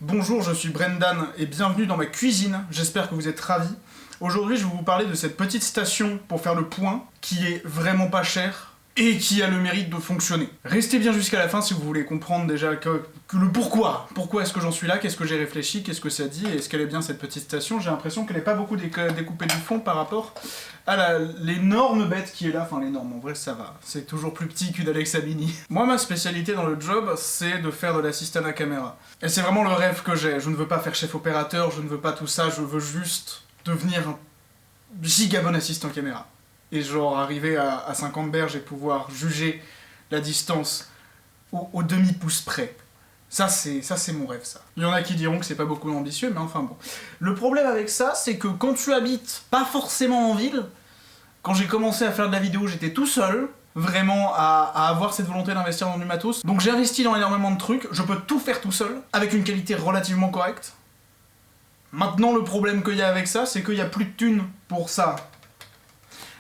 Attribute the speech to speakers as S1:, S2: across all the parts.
S1: Bonjour, je suis Brendan et bienvenue dans ma cuisine, j'espère que vous êtes ravis. Aujourd'hui je vais vous parler de cette petite station pour faire le point, qui est vraiment pas chère et qui a le mérite de fonctionner. Restez bien jusqu'à la fin si vous voulez comprendre déjà que le pourquoi. Pourquoi est-ce que j'en suis là, qu'est-ce que j'ai réfléchi, qu'est-ce que ça dit, et est-ce qu'elle est bien cette petite station. J'ai l'impression qu'elle est pas beaucoup découpée du fond par rapport à l'énorme bête qui est là. Enfin l'énorme, en vrai ça va, c'est toujours plus petit qu'une Alexa Mini. Moi ma spécialité dans le job c'est de faire de l'assistant à caméra. Et c'est vraiment le rêve que j'ai, je ne veux pas faire chef opérateur, je ne veux pas tout ça, je veux juste devenir un giga bon assistant caméra. Et genre arriver à 50 berges et pouvoir juger la distance au demi-pouce près. Ça c'est mon rêve, ça. Il y en a qui diront que c'est pas beaucoup ambitieux, mais enfin bon. Le problème avec ça, c'est que quand tu habites pas forcément en ville, quand j'ai commencé à faire de la vidéo, j'étais tout seul, vraiment à avoir cette volonté d'investir dans du matos. Donc j'ai investi dans énormément de trucs, je peux tout faire tout seul, avec une qualité relativement correcte. Maintenant, le problème qu'il y a avec ça, c'est qu'il n'y a plus de thunes pour ça.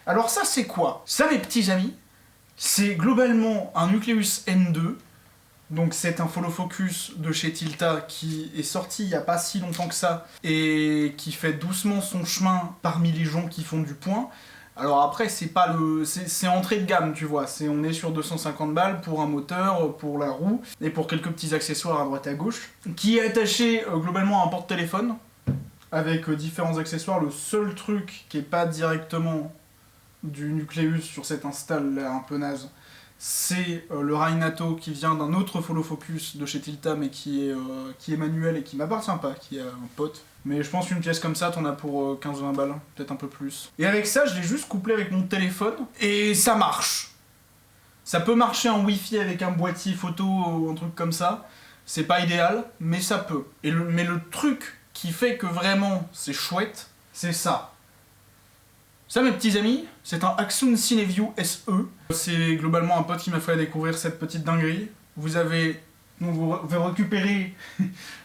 S1: Alors ça, c'est quoi? Ça, mes petits amis, c'est globalement un Nucleus N2. Donc c'est un follow focus de chez Tilta qui est sorti il n'y a pas si longtemps que ça et qui fait doucement son chemin parmi les gens qui font du point. Alors après c'est pas le... c'est entrée de gamme, tu vois, on est sur 250 balles pour un moteur, pour la roue et pour quelques petits accessoires à droite à gauche, qui est attaché globalement à un porte-téléphone avec différents accessoires. Le seul truc qui est pas directement du Nucleus sur cette install là un peu naze, c'est le Rainato qui vient d'un autre follow focus de chez Tilta mais qui est manuel et qui m'appartient pas, qui est un pote. Mais je pense qu'une pièce comme ça t'en as pour 15-20 balles, peut-être un peu plus. Et avec ça je l'ai juste couplé avec mon téléphone et ça marche. Ça peut marcher en wifi avec un boîtier photo ou un truc comme ça, c'est pas idéal mais ça peut. Mais le truc qui fait que vraiment c'est chouette, c'est ça. Ça mes petits amis, c'est un Axon Cineview SE. C'est globalement un pote qui m'a fait découvrir cette petite dinguerie. Vous récupérez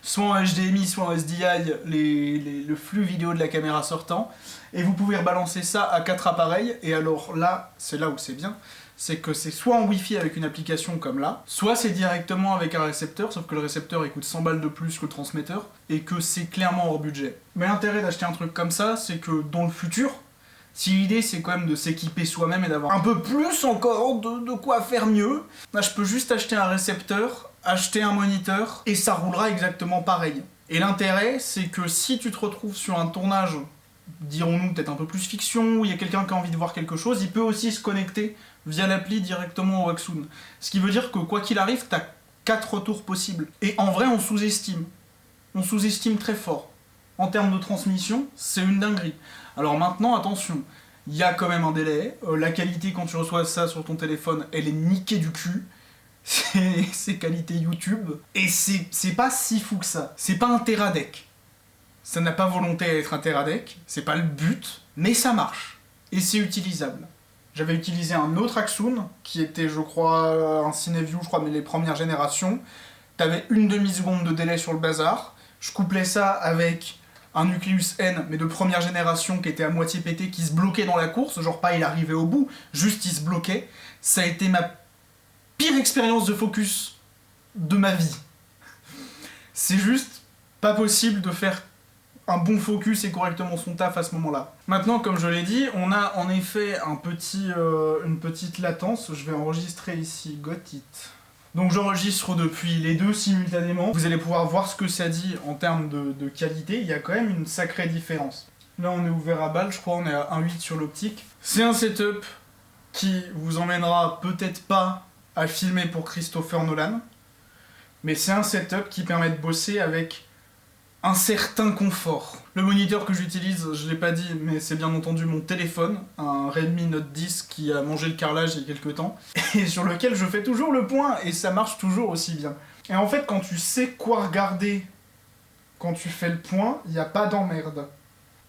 S1: soit en HDMI, soit en SDI le flux vidéo de la caméra sortant, et vous pouvez rebalancer ça à 4 appareils, et alors là, c'est là où c'est bien, c'est que c'est soit en Wi-Fi avec une application comme là, soit c'est directement avec un récepteur, sauf que le récepteur il coûte 100 balles de plus que le transmetteur, et que c'est clairement hors budget. Mais l'intérêt d'acheter un truc comme ça, c'est que dans le futur, si l'idée c'est quand même de s'équiper soi-même et d'avoir un peu plus encore de quoi faire mieux, là je peux juste acheter un récepteur, acheter un moniteur, et ça roulera exactement pareil. Et l'intérêt c'est que si tu te retrouves sur un tournage, dirons-nous peut-être un peu plus fiction, où il y a quelqu'un qui a envie de voir quelque chose, il peut aussi se connecter via l'appli directement au Axon. Ce qui veut dire que quoi qu'il arrive, t'as 4 retours possibles. Et en vrai on sous-estime. On sous-estime très fort. En termes de transmission, c'est une dinguerie. Alors maintenant, attention, il y a quand même un délai. La qualité, quand tu reçois ça sur ton téléphone, elle est niquée du cul. C'est qualité YouTube. Et c'est pas si fou que ça. C'est pas un Teradek. Ça n'a pas volonté d'être un Teradek. C'est pas le but. Mais ça marche. Et c'est utilisable. J'avais utilisé un autre Axon, qui était, je crois, un Cineview, je crois, mais les premières générations. T'avais une demi-seconde de délai sur le bazar. Je couplais ça avec un Nucleus N, mais de première génération, qui était à moitié pété, qui se bloquait dans la course, genre pas il arrivait au bout, juste il se bloquait. Ça a été ma pire expérience de focus de ma vie. C'est juste pas possible de faire un bon focus et correctement son taf à ce moment-là. Maintenant, comme je l'ai dit, on a en effet une petite latence. Je vais enregistrer ici Got It. Donc j'enregistre depuis les deux simultanément. Vous allez pouvoir voir ce que ça dit en termes de qualité. Il y a quand même une sacrée différence. Là on est ouvert à balle, je crois, on est à 1.8 sur l'optique. C'est un setup qui vous emmènera peut-être pas à filmer pour Christopher Nolan, mais c'est un setup qui permet de bosser avec un certain confort. Le moniteur que j'utilise, je l'ai pas dit, mais c'est bien entendu mon téléphone, un Redmi Note 10 qui a mangé le carrelage il y a quelques temps, et sur lequel je fais toujours le point, et ça marche toujours aussi bien. Et en fait, quand tu sais quoi regarder quand tu fais le point, il n'y a pas d'emmerde.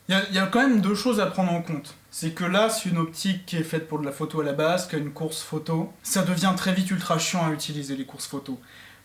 S1: Il y a quand même deux choses à prendre en compte. C'est que là, c'est une optique qui est faite pour de la photo à la base, qui a une course photo. Ça devient très vite ultra chiant à utiliser les courses photo.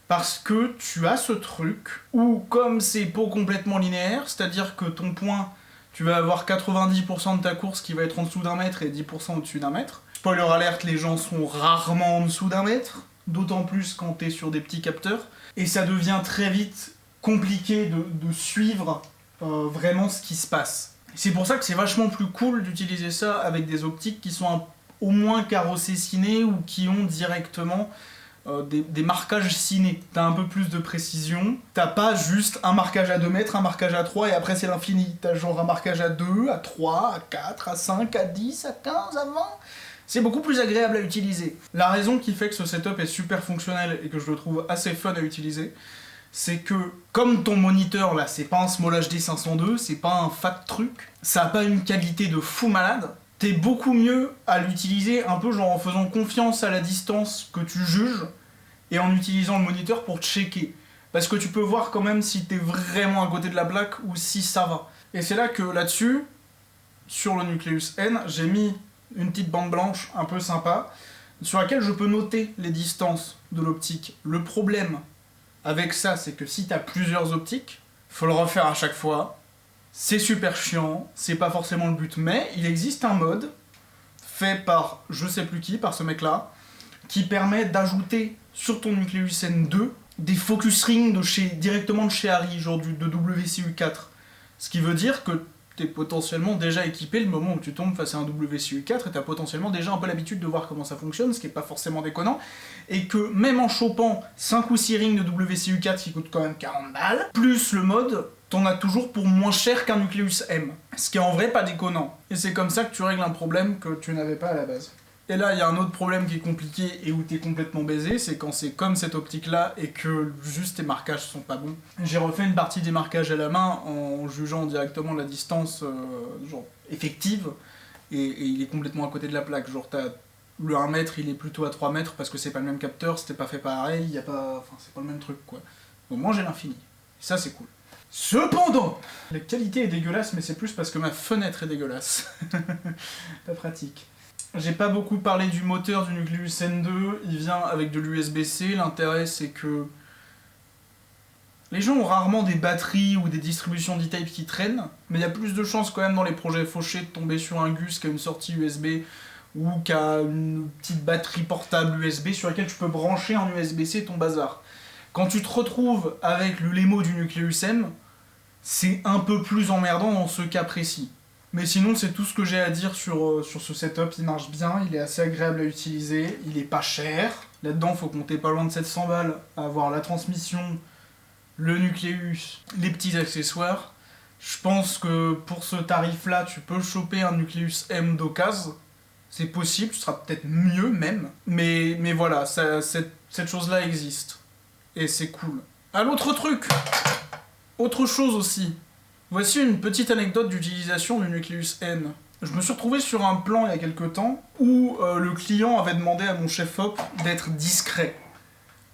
S1: Parce que tu as ce truc où, comme c'est pas complètement linéaire, c'est-à-dire que ton point, tu vas avoir 90% de ta course qui va être en dessous d'un mètre et 10% au-dessus d'un mètre. Spoiler alerte, les gens sont rarement en dessous d'un mètre, d'autant plus quand t'es sur des petits capteurs. Et ça devient très vite compliqué de suivre vraiment ce qui se passe. C'est pour ça que c'est vachement plus cool d'utiliser ça avec des optiques qui sont au moins carrossées ciné ou qui ont directement des marquages ciné. T'as un peu plus de précision, t'as pas juste un marquage à 2 mètres, un marquage à 3 et après c'est l'infini. T'as genre un marquage à 2, à 3, à 4, à 5, à 10, à 15, à 20... C'est beaucoup plus agréable à utiliser. La raison qui fait que ce setup est super fonctionnel et que je le trouve assez fun à utiliser, c'est que, comme ton moniteur là, c'est pas un Small HD 502, c'est pas un fat truc, ça a pas une qualité de fou malade, t'es beaucoup mieux à l'utiliser un peu genre en faisant confiance à la distance que tu juges et en utilisant le moniteur pour checker. Parce que tu peux voir quand même si t'es vraiment à côté de la plaque ou si ça va. Et c'est là que là-dessus, sur le Nucleus N, j'ai mis une petite bande blanche un peu sympa sur laquelle je peux noter les distances de l'optique. Le problème avec ça, c'est que si t'as plusieurs optiques, faut le refaire à chaque fois. C'est super chiant, c'est pas forcément le but, mais il existe un mode fait par je sais plus qui, par ce mec-là, qui permet d'ajouter sur ton Nucleus N2 des focus rings directement de chez Arri, genre de WCU4. Ce qui veut dire que t'es potentiellement déjà équipé le moment où tu tombes face à un WCU4 et t'as potentiellement déjà un peu l'habitude de voir comment ça fonctionne, ce qui est pas forcément déconnant, et que même en chopant 5 ou 6 rings de WCU4 qui coûtent quand même 40 balles, plus le mode, t'en as toujours pour moins cher qu'un Nucleus M, ce qui est en vrai pas déconnant. Et c'est comme ça que tu règles un problème que tu n'avais pas à la base. Et là, il y a un autre problème qui est compliqué et où t'es complètement baisé, c'est quand c'est comme cette optique-là et que juste tes marquages sont pas bons. J'ai refait une partie des marquages à la main en jugeant directement la distance genre effective et il est complètement à côté de la plaque. Genre le 1 mètre, il est plutôt à 3 mètres parce que c'est pas le même capteur, c'était pas fait pareil, y a pas... Enfin, c'est pas le même truc quoi. Au moins j'ai l'infini. Et ça c'est cool. Cependant, la qualité est dégueulasse, mais c'est plus parce que ma fenêtre est dégueulasse. Pas pratique. J'ai pas beaucoup parlé du moteur du Nucleus N2, il vient avec de l'USB-C, l'intérêt c'est que les gens ont rarement des batteries ou des distributions d'e-type qui traînent, mais il y a plus de chances quand même dans les projets fauchés de tomber sur un Gus qui a une sortie USB ou qui a une petite batterie portable USB sur laquelle tu peux brancher en USB-C ton bazar. Quand tu te retrouves avec le Lemo du Nucleus M, c'est un peu plus emmerdant dans ce cas précis. Mais sinon, c'est tout ce que j'ai à dire sur ce setup. Il marche bien, il est assez agréable à utiliser, il est pas cher. Là-dedans, faut compter pas loin de 700 balles à avoir la transmission, le Nucleus, les petits accessoires. Je pense que pour ce tarif-là, tu peux choper un Nucleus M d'occasion. C'est possible, ce sera peut-être mieux même. Mais voilà, cette chose-là existe. Et c'est cool. Ah, l'autre truc! Autre chose aussi. Voici une petite anecdote d'utilisation du Nucleus N. Je me suis retrouvé sur un plan il y a quelques temps où le client avait demandé à mon chef op d'être discret.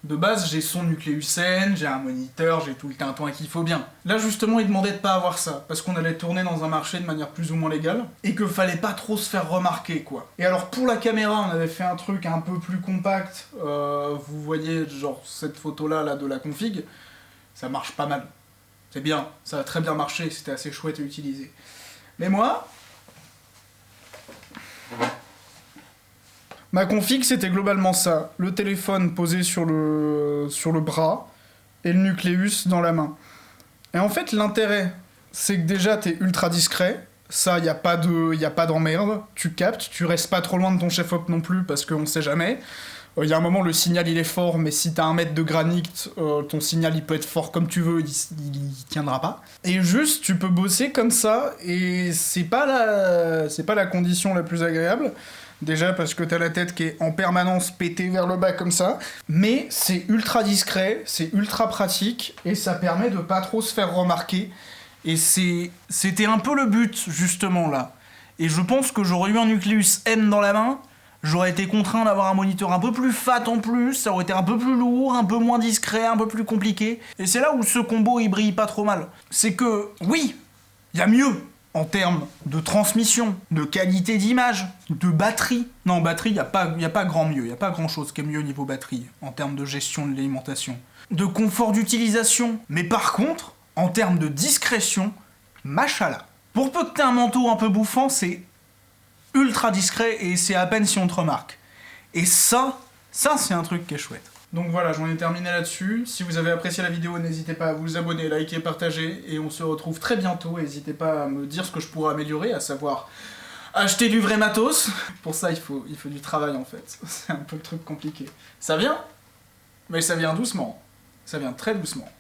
S1: De base, j'ai son Nucleus N, j'ai un moniteur, j'ai tout le tintouin qu'il faut bien. Là justement, il demandait de pas avoir ça, parce qu'on allait tourner dans un marché de manière plus ou moins légale, et que fallait pas trop se faire remarquer, quoi. Et alors pour la caméra, on avait fait un truc un peu plus compact, vous voyez genre cette photo-là là, de la config, ça marche pas mal. C'est bien, ça a très bien marché, c'était assez chouette à utiliser. Mais moi, ma config c'était globalement ça. Le téléphone posé sur le bras et le Nucleus dans la main. Et en fait l'intérêt, c'est que déjà t'es ultra discret. Ça, y a pas d'emmerde. Tu captes, tu restes pas trop loin de ton chef-op non plus parce qu'on sait jamais. Il y a un moment, le signal il est fort, mais si t'as 1 mètre de granit, ton signal il peut être fort comme tu veux, il tiendra pas. Et juste, tu peux bosser comme ça, et c'est pas la condition la plus agréable. Déjà parce que t'as la tête qui est en permanence pétée vers le bas comme ça, mais c'est ultra discret, c'est ultra pratique, et ça permet de pas trop se faire remarquer. Et c'était un peu le but, justement, là. Et je pense que j'aurais eu un Nucleus M dans la main, j'aurais été contraint d'avoir un moniteur un peu plus fat en plus, ça aurait été un peu plus lourd, un peu moins discret, un peu plus compliqué. Et c'est là où ce combo il brille pas trop mal. C'est que, oui, il y a mieux en termes de transmission, de qualité d'image, de batterie. Non, batterie, il n'y a pas grand mieux, il n'y a pas grand chose qui est mieux au niveau batterie, en termes de gestion de l'alimentation. De confort d'utilisation. Mais par contre, en termes de discrétion, machallah. Pour peu que t'aies un manteau un peu bouffant, c'est ultra discret et c'est à peine si on te remarque. Et ça c'est un truc qui est chouette. Donc voilà, j'en ai terminé là-dessus. Si vous avez apprécié la vidéo, n'hésitez pas à vous abonner, liker, partager, et on se retrouve très bientôt. N'hésitez pas à me dire ce que je pourrais améliorer, à savoir acheter du vrai matos. Pour ça, il faut du travail en fait. C'est un peu le truc compliqué. Ça vient, mais ça vient doucement. Ça vient très doucement.